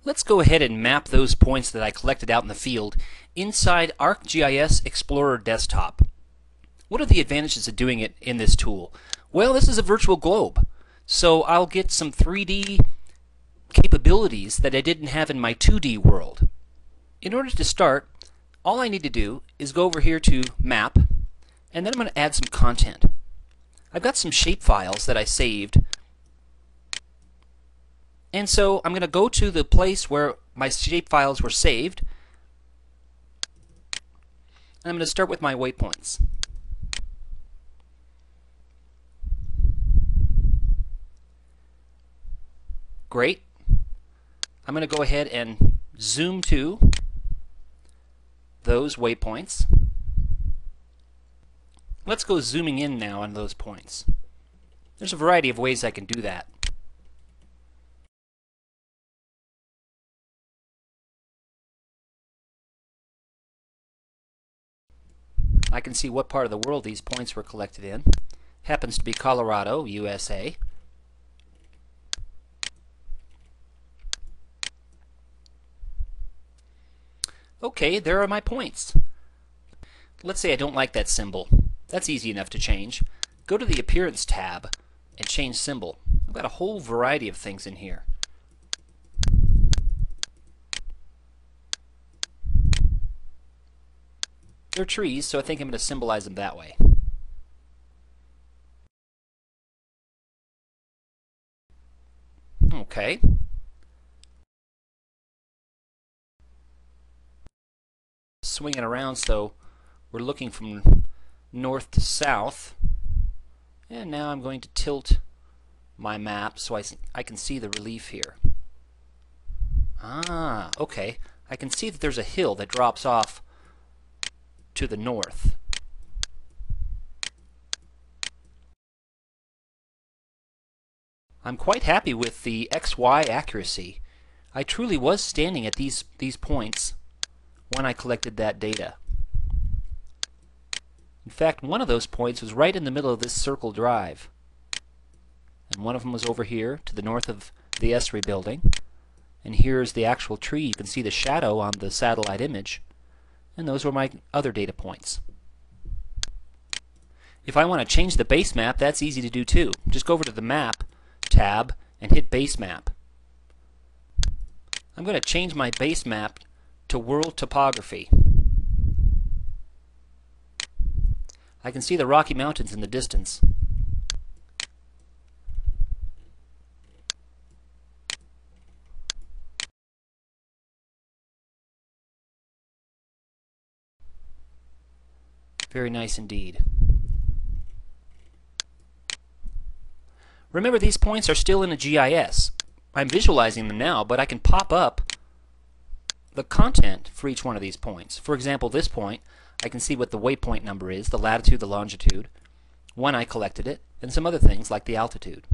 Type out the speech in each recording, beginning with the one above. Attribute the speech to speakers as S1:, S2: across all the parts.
S1: Let's go ahead and map those points that I collected out in the field inside ArcGIS Explorer desktop. What are the advantages of doing it in this tool? Well, this is a virtual globe, so I'll get some 3D capabilities that I didn't have in my 2D world. In order to start, all I need to do is go over here to Map, and then I'm going to add some content. I've got some shape files that I saved, and so I'm going to go to the place where my shape files were saved, and I'm going to start with my waypoints. Great. I'm going to go ahead and zoom to those waypoints. Let's go zooming in now on those points. There's a variety of ways I can do that. I can see what part of the world these points were collected in. Happens to be Colorado, USA. Okay, there are my points. Let's say I don't like that symbol. That's easy enough to change. Go to the Appearance tab and change symbol. I've got a whole variety of things in here. They're trees, so I think I'm going to symbolize them that way. Okay. Swing it around so we're looking from north to south. And now I'm going to tilt my map so I can see the relief here. Ah, okay. I can see that there's a hill that drops off to the north. I'm quite happy with the XY accuracy. I truly was standing at these points when I collected that data. In fact, one of those points was right in the middle of this circle drive. And one of them was over here to the north of the Esri building. And here's the actual tree. You can see the shadow on the satellite image. And those were my other data points. If I want to change the base map, that's easy to do too. Just go over to the Map tab and hit Base Map. I'm going to change my base map to World Topography. I can see the Rocky Mountains in the distance. Very nice indeed. Remember, these points are still in a GIS. I'm visualizing them now, but I can pop up the content for each one of these points. For example, this point, I can see what the waypoint number is, the latitude, the longitude, when I collected it, and some other things like the altitude.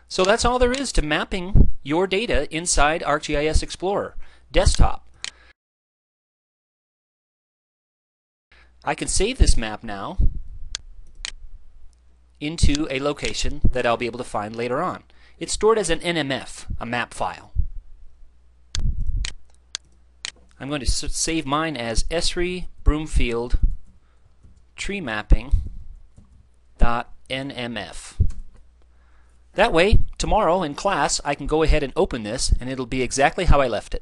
S1: So that's all there is to mapping your data inside ArcGIS Explorer desktop. I can save this map now into a location that I'll be able to find later on. It's stored as an NMF, a map file. I'm going to save mine as Esri Broomfield tree mapping.nmf. That way, tomorrow in class, I can go ahead and open this, and it'll be exactly how I left it.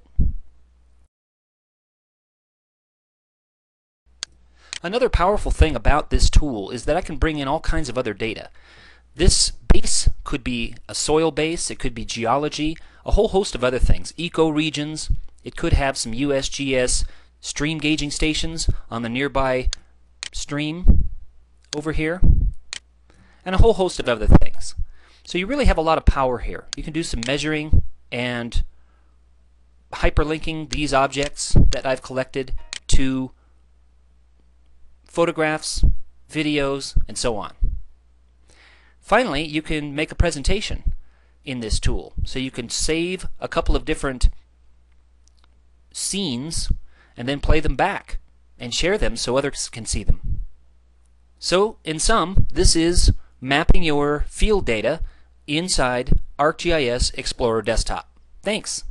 S1: Another powerful thing about this tool is that I can bring in all kinds of other data. This base could be a soil base, it could be geology, a whole host of other things, ecoregions. It could have some USGS stream gauging stations on the nearby stream over here, and a whole host of other things. So you really have a lot of power here. You can do some measuring and hyperlinking these objects that I've collected to photographs, videos, and so on. Finally, you can make a presentation in this tool. So you can save a couple of different scenes and then play them back and share them so others can see them. So in sum, this is mapping your field data inside ArcGIS Explorer desktop. Thanks.